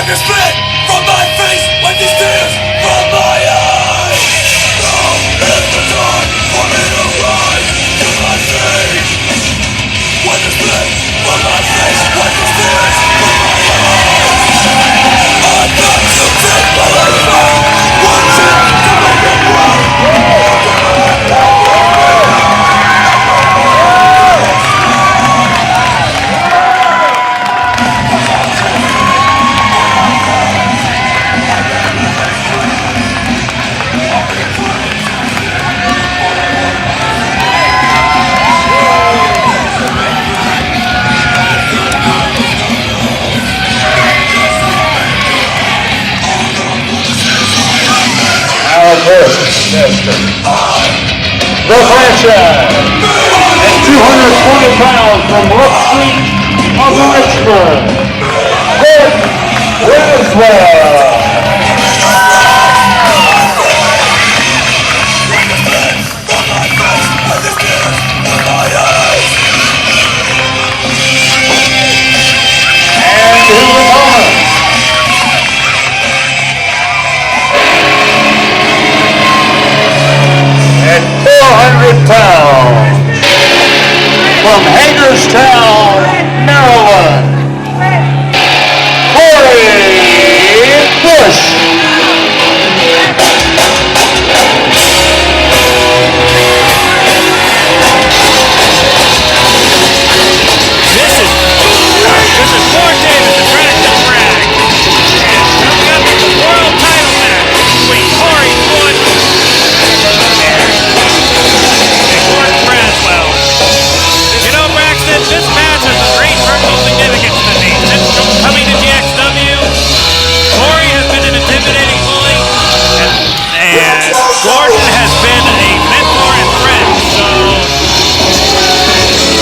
Wonder spit from my face when these tears from my eyes. Now is the time for me to rise to my feet. Wonder spit from my face when these tears from my eyes. I've got to take my life back. One chance to make it right. The franchise at 220 pounds from Brook Street of Richmond, Braswell. And his opponent, at 400 pounds, from Hagerstown, Maryland, Cory. This is Fort Davis and Brandon Bragg. Coming up is the world title match between Cory Bush and Gordon Braswell. You know, Braxton, this match has a great personal significance to me. Since coming to GXW, Cory has been an intimidating bully, and Gordon has been a mentor and friend. So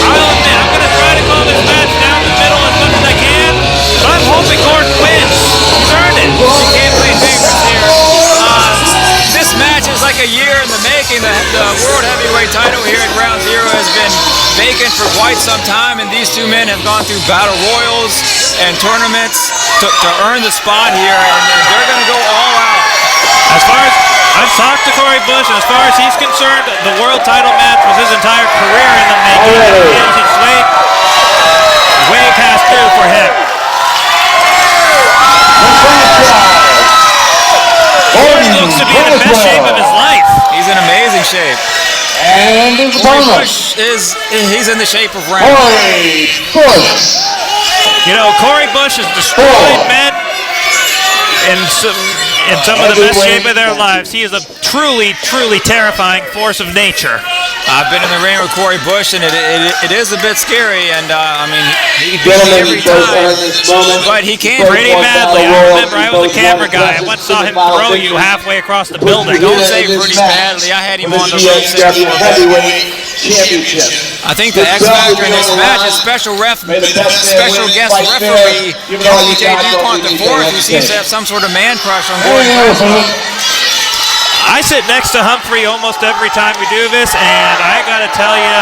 I'll admit, I'm going to try to call this match down the middle as much as I can, but I'm hoping Gordon wins. He's earned it. You can't play favorites here. This match is like a year in the making. The World Heavyweight title here at Ground Zero has been vacant for quite some time, and these two men have gone through battle royals and tournaments to earn the spot here, and they're going to go all out. As far as I've talked to Cory Bush, and as far as he's concerned, the world title match was his entire career in the making. It's way past due for him. Gordon looks to be in the best shape of his life. He's in amazing shape. And his Cory opponent, Bush he's in the shape of round. Cory Bush. You know, Cory Bush has destroyed men in some of the best shape of their lives. He is a truly, truly terrifying force of nature. I've been in the ring with Cory Bush, and it is a bit scary, and I mean, he beats me every time, but he came Pretty badly. I remember I was a camera guy. I once saw him throw you halfway across the building. Don't say pretty badly. I had him on the ropes. I think the X factor in this match is special guest referee LBJ DuPont IV, who seems to have some sort of man crush on Gordon Braswell. I sit next to Humphrey almost every time we do this, and I gotta tell you,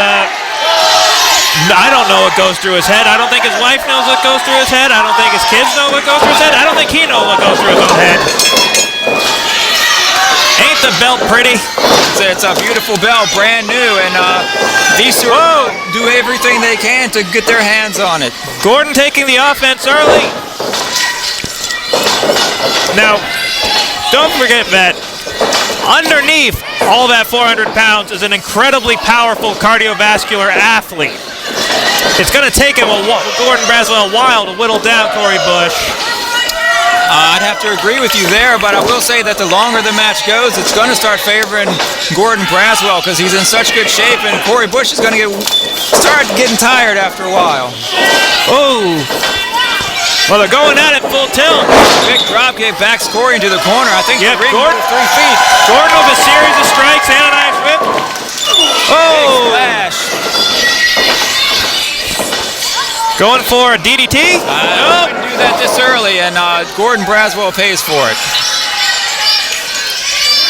I don't know what goes through his head. I don't think his wife knows what goes through his head. I don't think his kids know what goes through his head. I don't think he knows what goes through his own head. Ain't the belt pretty? It's a beautiful belt, brand new, and these two do everything they can to get their hands on it. Gordon taking the offense early. Now, don't forget that underneath all that 400 pounds is an incredibly powerful cardiovascular athlete. It's going to take him, Gordon Braswell, a while to whittle down Cory Bush. I'd have to agree with you there, but I will say that the longer the match goes, it's going to start favoring Gordon Braswell because he's in such good shape, and Cory Bush is going to start getting tired after a while. Oh. Well, they're going at it full tilt. Big drop kick backs Cory into the corner. I think the ring Gordon, moved 3 feet. Gordon with a series of strikes and a nice whip. Oh! Big splash. Going for a DDT? I wouldn't do that this early, and Gordon Braswell pays for it.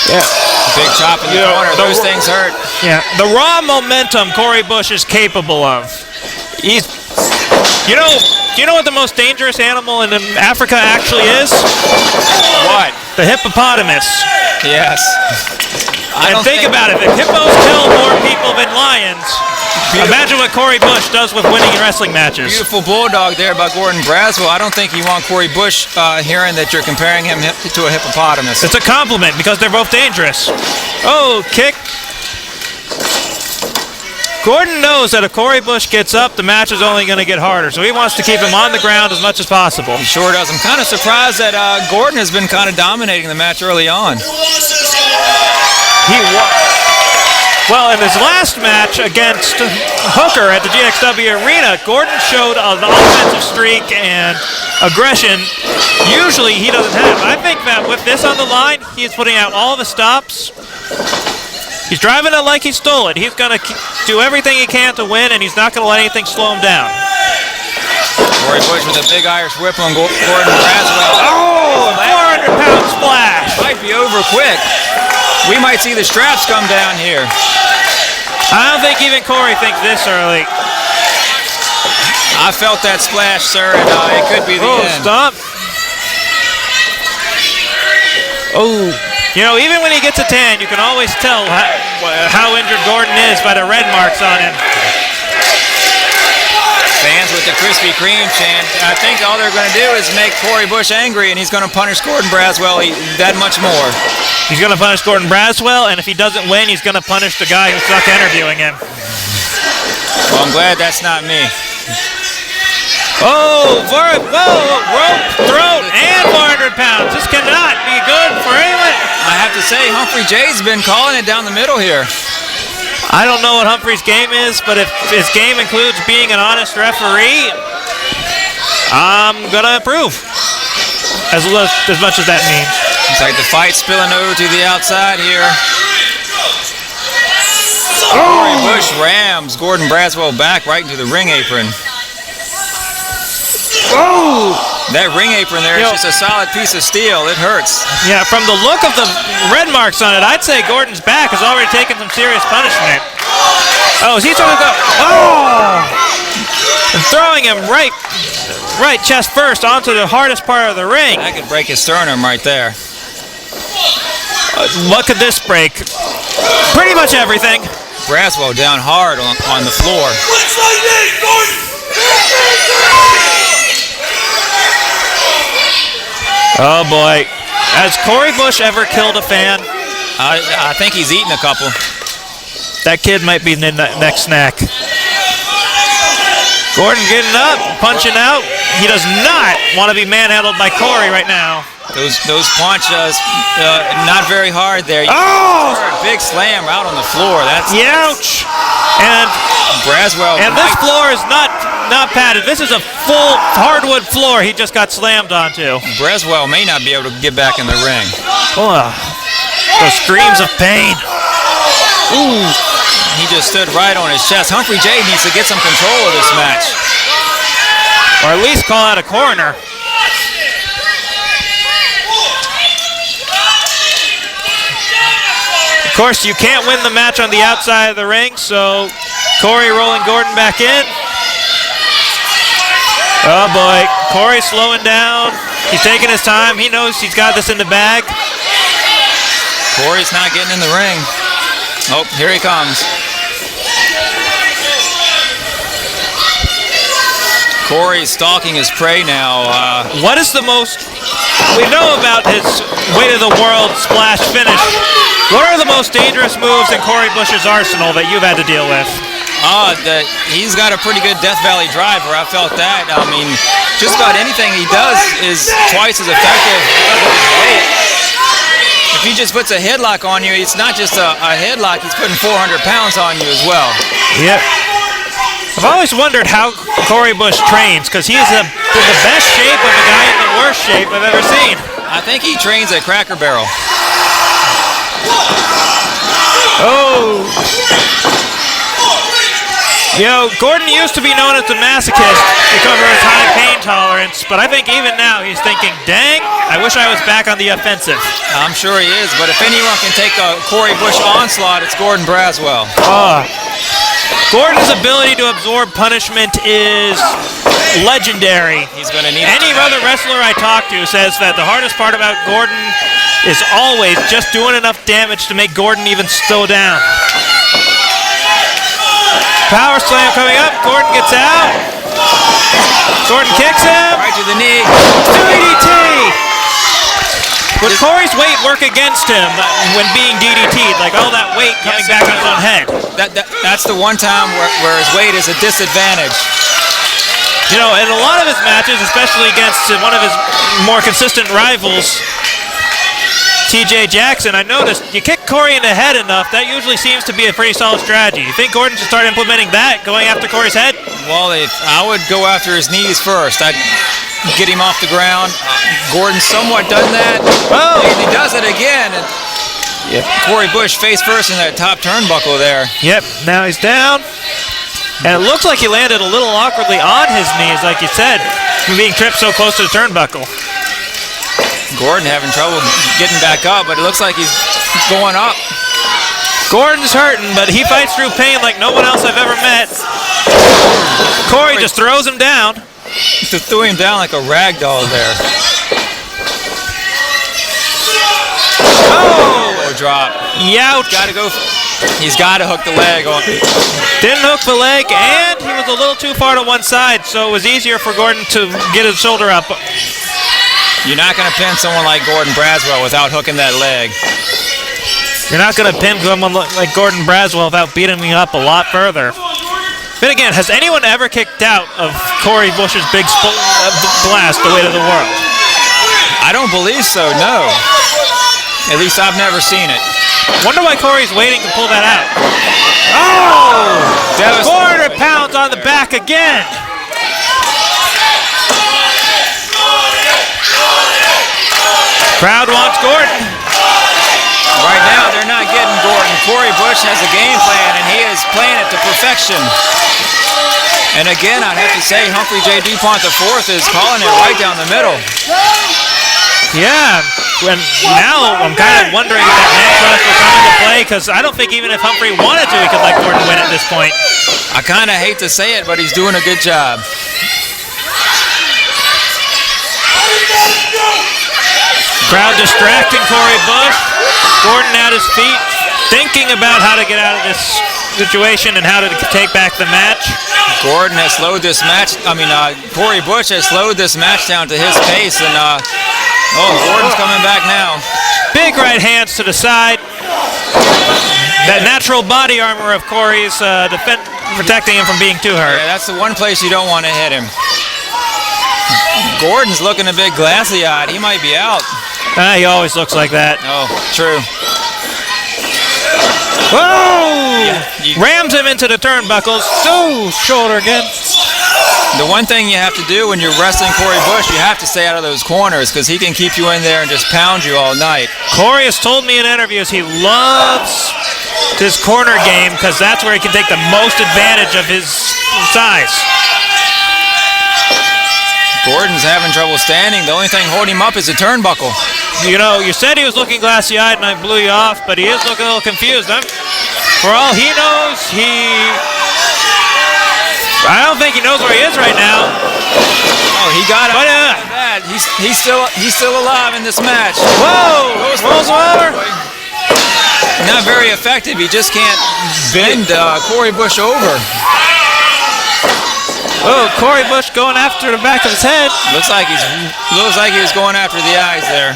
Yeah. Big chop in the corner. Those things hurt. Yeah. The raw momentum Cory Bush is capable of. He's... You know, Do you know what the most dangerous animal in Africa actually is? What? The hippopotamus. Yes. And think about it. If hippos kill more people than lions, imagine what Cory Bush does with winning wrestling matches. Beautiful bulldog there by Gordon Braswell. I don't think you want Cory Bush hearing that you're comparing him to a hippopotamus. It's a compliment because they're both dangerous. Oh, kick. Gordon knows that if Cory Bush gets up, the match is only going to get harder, so he wants to keep him on the ground as much as possible. He sure does. I'm kind of surprised that Gordon has been kind of dominating the match early on. He won. Well, in his last match against Hooker at the GXW Arena, Gordon showed an offensive streak and aggression usually he doesn't have. I think that with this on the line, he's putting out all the stops. He's driving it like he stole it. He's going to do everything he can to win, and he's not going to let anything slow him down. Cory Bush with a big Irish whip on Gordon Braswell. Oh, 400-pound splash. Might be over quick. We might see the straps come down here. I don't think even Cory thinks this early. I felt that splash, sir, and it could be the end. Stop. Oh. You know, even when he gets a tan, you can always tell how injured Gordon is by the red marks on him. Fans with the Krispy Kreme chant. I think all they're going to do is make Cory Bush angry, and he's going to punish Gordon Braswell that much more. He's going to punish Gordon Braswell, and if he doesn't win, he's going to punish the guy who stuck interviewing him. Well, I'm glad that's not me. Oh, rope, throat, and 400 pounds. This cannot be good for anyone. I have to say, Humphrey J's been calling it down the middle here. I don't know what Humphrey's game is, but if his game includes being an honest referee, I'm going to approve, as much as that means. It's like the fight spilling over to the outside here. Cory Bush rams Gordon Braswell back right into the ring apron. Oh! That ring apron there is just a solid piece of steel. It hurts. Yeah, from the look of the red marks on it, I'd say Gordon's back has already taken some serious punishment. Oh, is he trying to go? Oh! And throwing him right chest first onto the hardest part of the ring. That could break his sternum right there. What could this break? Pretty much everything. Braswell down hard on the floor. Oh boy. Has Cory Bush ever killed a fan? I think he's eaten a couple. That kid might be the next snack. Gordon getting up, punching out. He does not want to be manhandled by Cory right now. Those punches, not very hard there. Oh! Big slam out on the floor. That's ouch! And Braswell. And this floor is not padded. This is a full hardwood floor he just got slammed onto. Braswell may not be able to get back in the ring. Those screams of pain. Ooh. He just stood right on his chest. Humphrey J needs to get some control of this match. Or at least call out a coroner. Of course, you can't win the match on the outside of the ring, so Cory rolling Gordon back in. Oh boy, Cory slowing down. He's taking his time. He knows he's got this in the bag. Cory's not getting in the ring. Oh, here he comes. Cory's stalking his prey now. What is the most... We know about his weight of the world splash finish. What are the most dangerous moves in Cory Bush's arsenal that you've had to deal with? He's got a pretty good Death Valley driver. I felt that. I mean, just about anything he does is twice as effective because of his weight. If he just puts a headlock on you, it's not just a headlock. He's putting 400 pounds on you as well. Yep. I've always wondered how Cory Bush trains, because he is in the best shape of a guy in the worst shape I've ever seen. I think he trains at Cracker Barrel. Oh! You know, Gordon used to be known as the masochist because of his high pain tolerance, but I think even now he's thinking, dang, I wish I was back on the offensive. I'm sure he is, but if anyone can take a Cory Bush onslaught, it's Gordon Braswell. Gordon's ability to absorb punishment is legendary. He's going to need Any other wrestler I talk to says that the hardest part about Gordon is always just doing enough damage to make Gordon even slow down. Power slam coming up. Gordon gets out. Gordon kicks him. right to the knee. DDT. Would Cory's weight work against him when being DDT'd? Like all that weight coming back on his own head. That's the one time where his weight is a disadvantage. You know, in a lot of his matches, especially against one of his more consistent rivals, TJ Jackson, I noticed you kick Cory in the head enough, that usually seems to be a pretty solid strategy. You think Gordon should start implementing that, going after Cory's head? Well, I would go after his knees first. I'd get him off the ground. Gordon somewhat done that. Oh. And he does it again. And Cory Bush face first in that top turnbuckle there. Yep, now he's down. And it looks like he landed a little awkwardly on his knees, like you said, from being tripped so close to the turnbuckle. Gordon having trouble getting back up, but it looks like he's going up. Gordon's hurting, but he fights through pain like no one else I've ever met. Cory just throws him down. Threw him down like a rag doll there. Oh, drop. Youch. Got to go. He's got to hook the leg on. Didn't hook the leg, and he was a little too far to one side, so it was easier for Gordon to get his shoulder up. You're not going to pin someone like Gordon Braswell without hooking that leg. You're not going to pin someone like Gordon Braswell without beating me up a lot further. But again, has anyone ever kicked out of Cory Bush's big blast, the weight of the world? I don't believe so, no. At least I've never seen it. Wonder why Cory's waiting to pull that out. Oh! 400 pounds on the back again. Crowd wants Gordon. Right now, they're not getting Gordon. Cory Bush has a game plan, and he is playing it to perfection. And again, I'd have to say Humphrey J. DuPont IV is calling it right down the middle. Yeah, and now I'm kind of wondering if that man crush will come into play, because I don't think even if Humphrey wanted to, he could let Gordon win at this point. I kind of hate to say it, but he's doing a good job. Crowd distracting Cory Bush. Gordon at his feet, thinking about how to get out of this situation and how to take back the match. Gordon has slowed this match. Cory Bush has slowed this match down to his pace, and Gordon's coming back now. Big right hands to the side. That natural body armor of Cory's protecting him from being too hurt. Yeah, that's the one place you don't want to hit him. Gordon's looking a bit glassy-eyed. He might be out. He always looks like that. Oh, true. Whoa! Yeah, rams him into the turnbuckles. Oh, shoulder again. The one thing you have to do when you're wrestling Cory Bush, you have to stay out of those corners, because he can keep you in there and just pound you all night. Cory has told me in interviews he loves his corner game because that's where he can take the most advantage of his size. Gordon's having trouble standing. The only thing holding him up is a turnbuckle. You know, you said he was looking glassy-eyed and I blew you off, but he is looking a little confused. For all he knows, I don't think he knows where he is right now. Oh, he got it. Bad. He's still alive in this match. Whoa! Rolls over. Not very effective. He just can't bend Cory Bush over. Oh, Cory Bush going after the back of his head. Looks like he was going after the eyes there.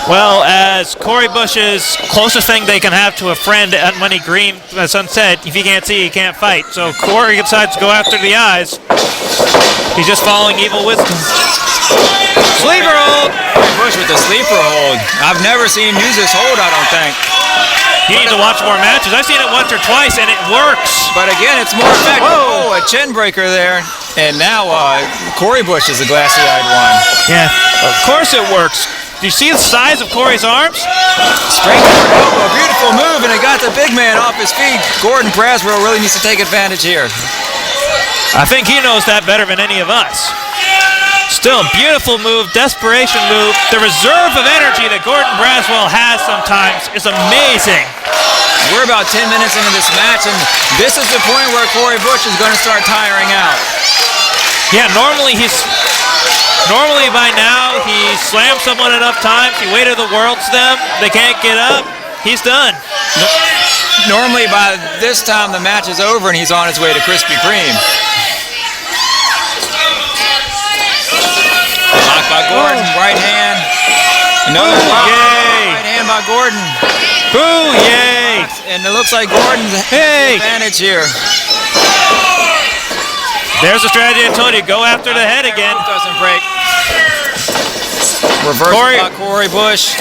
Well, as Cory Bush's closest thing they can have to a friend at Money Green, as son said, if you can't see, you can't fight. So Cory decides to go after the eyes. He's just following evil wisdom. Sleeper hold. Cory Bush with the sleeper hold. I've never seen him use this hold, I don't think. You need to watch more matches. I've seen it once or twice, and it works. But again, it's more effective. Oh, a chin breaker there. And now Cory Bush is a glassy-eyed one. Yeah, of course it works. Do you see the size of Cory's arms? Straight forward elbow, a beautiful move, and it got the big man off his feet. Gordon Braswell really needs to take advantage here. I think he knows that better than any of us. Still, beautiful move, desperation move. The reserve of energy that Gordon Braswell has sometimes is amazing. We're about 10 minutes into this match, and this is the point where Cory Bush is going to start tiring out. Yeah, normally by now he slams someone enough times, he waited the world to them, they can't get up, he's done. Normally by this time the match is over and he's on his way to Krispy Kreme. Blocked by Gordon, right hand. Another block, right hand by Gordon. Boo, yay! And it looks like Gordon's advantage here. There's the strategy I told you, go after the head again. Doesn't break. Reversal by Cory Bush.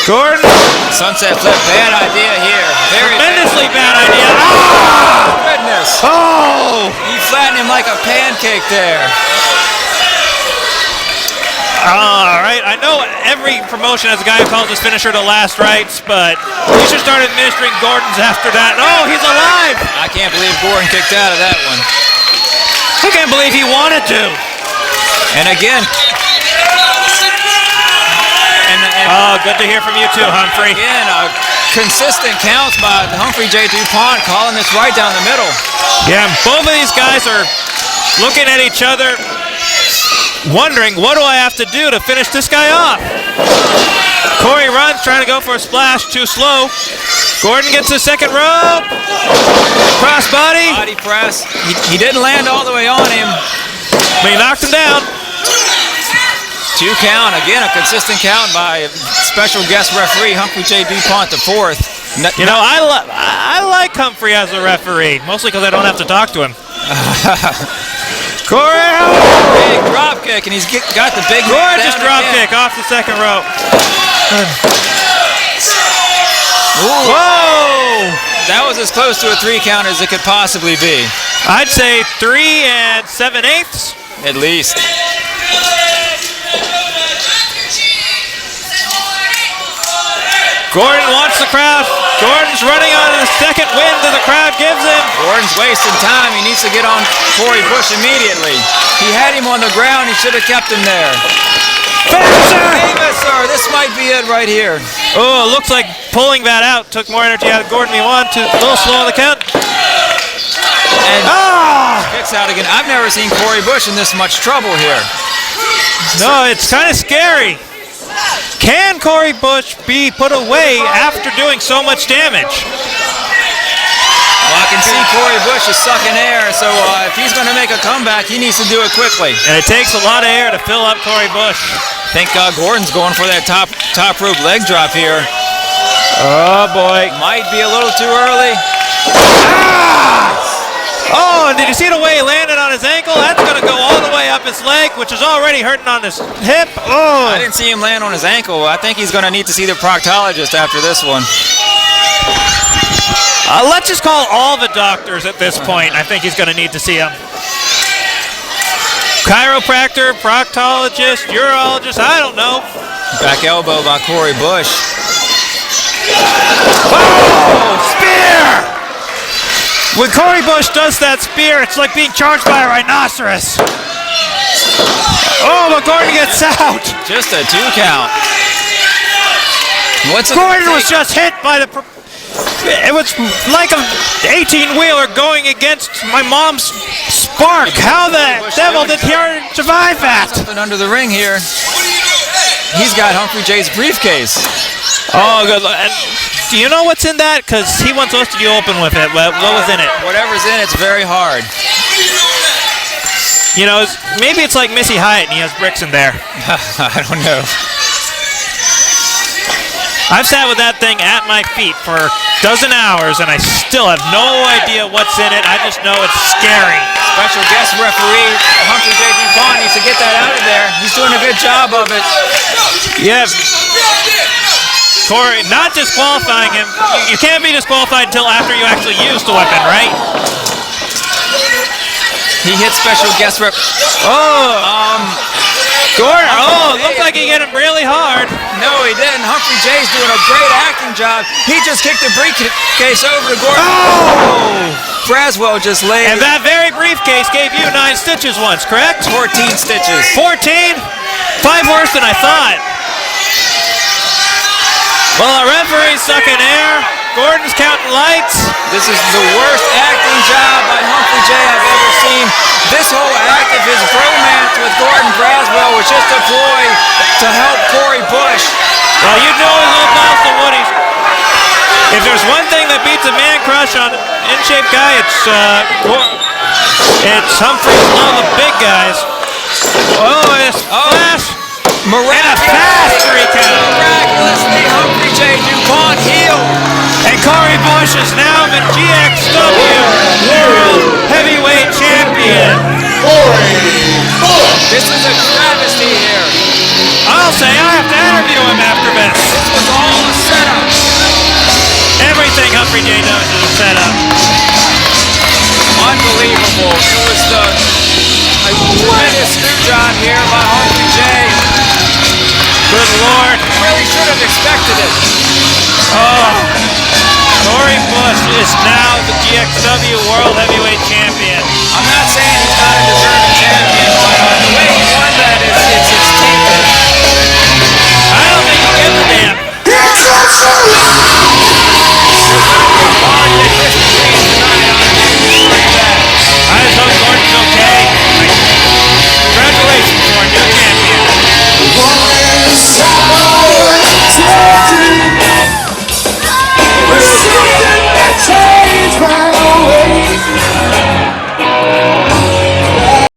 Gordon. Sunset flip, bad idea here. Tremendously bad idea. Ah! Goodness. Oh! He flattened him like a pancake there. All right, I know every promotion has a guy who calls his finisher the last rites, but we should start administering Gordon's after that. Oh, he's alive! I can't believe Gordon kicked out of that one. I can't believe he wanted to. And again. Oh, good to hear from you too, Humphrey. Again, consistent counts by Humphrey J. DuPont, calling this right down the middle. Yeah, both of these guys are looking at each other, wondering, what do I have to do to finish this guy off? Cory runs, trying to go for a splash, too slow. Gordon gets the second rope. Cross body. Body press. He didn't land all the way on him. But he knocked him down. 2 count. Again, a consistent count by special guest referee Humphrey J. DuPont the fourth. You know, I like Humphrey as a referee, mostly because I don't have to talk to him. Cory! Big drop kick, and he's got the big gorgeous drop kick off the second rope. Whoa! That was as close to a 3 count as it could possibly be. I'd say 3 7/8. At least. Gordon wants the crowd. Gordon's running on the second wind that the crowd gives him. Gordon's wasting time. He needs to get on Cory Bush immediately. He had him on the ground. He should have kept him there. Famous, sir. This might be it right here. Oh, it looks like pulling that out took more energy out of Gordon than he wanted to. A little slow on the count. And kicks out again. I've never seen Cory Bush in this much trouble here. No, it's kind of scary. Can Cory Bush be put away after doing so much damage? Well, I can see Cory Bush is sucking air, so if he's going to make a comeback, he needs to do it quickly. And it takes a lot of air to fill up Cory Bush. I think Gordon's going for that top rope leg drop here. Oh, boy. Might be a little too early. Oh, and did you see the way he landed on his ankle? That's going to go all the way up his leg, which is already hurting on his hip. Oh! I didn't see him land on his ankle. I think he's going to need to see the proctologist after this one. Let's just call all the doctors at this point. I think he's going to need to see him. Chiropractor, proctologist, urologist, I don't know. Back elbow by Cory Bush. Oh! Spear! When Cory Bush does that spear, it's like being charged by a rhinoceros. Oh, but Gordon gets out. Just a 2 count. Gordon was just hit by the... It was like an 18-wheeler going against my mom's Spark. How the devil did he survive that? Something under the ring here. He's got Humphrey J's briefcase. Oh, good. Do you know what's in that? Because he wants us to be open with it. What was in it? Whatever's in it's very hard. You know, maybe it's like Missy Hyatt and he has bricks in there. I don't know. I've sat with that thing at my feet for a dozen hours and I still have no idea what's in it. I just know it's scary. Special guest referee Humphrey J. DuPont needs to get that out of there. He's doing a good job of it. Yeah. Cory, not disqualifying him. You can't be disqualified until after you actually use the weapon, right? He hit special guest rep. Gordon, looked like he hit him really hard. No, he didn't. Humphrey J's doing a great acting job. He just kicked the briefcase over to Gordon. Oh! Braswell just laid. And that very briefcase gave you 9 stitches once, correct? 14 stitches. 14? 5 worse than I thought. Well, the referee's sucking air. Gordon's counting lights. This is the worst acting job by Humphrey J. I've ever seen. This whole act of his bromance with Gordon Braswell was just a ploy to help Cory Bush. Well, you know he loves the Woodies. If there's one thing that beats a man crush on an in-shape guy, it's Humphrey's love of big guys. Oh, it's flash. And a fast 3 count. Miraculously, Humphrey J. DuPont healed. And Cory Bush is now the GXW World Heavyweight Champion. This is a travesty here. I'll say I have to interview him after this. This was all a setup. Everything Humphrey J. does is a setup. Unbelievable. It was the tremendous screw job here by Humphrey J. Good Lord. Really should have expected it. Oh, Cory Bush is now the GXW World Heavyweight Champion. I'm not saying he's not a deserving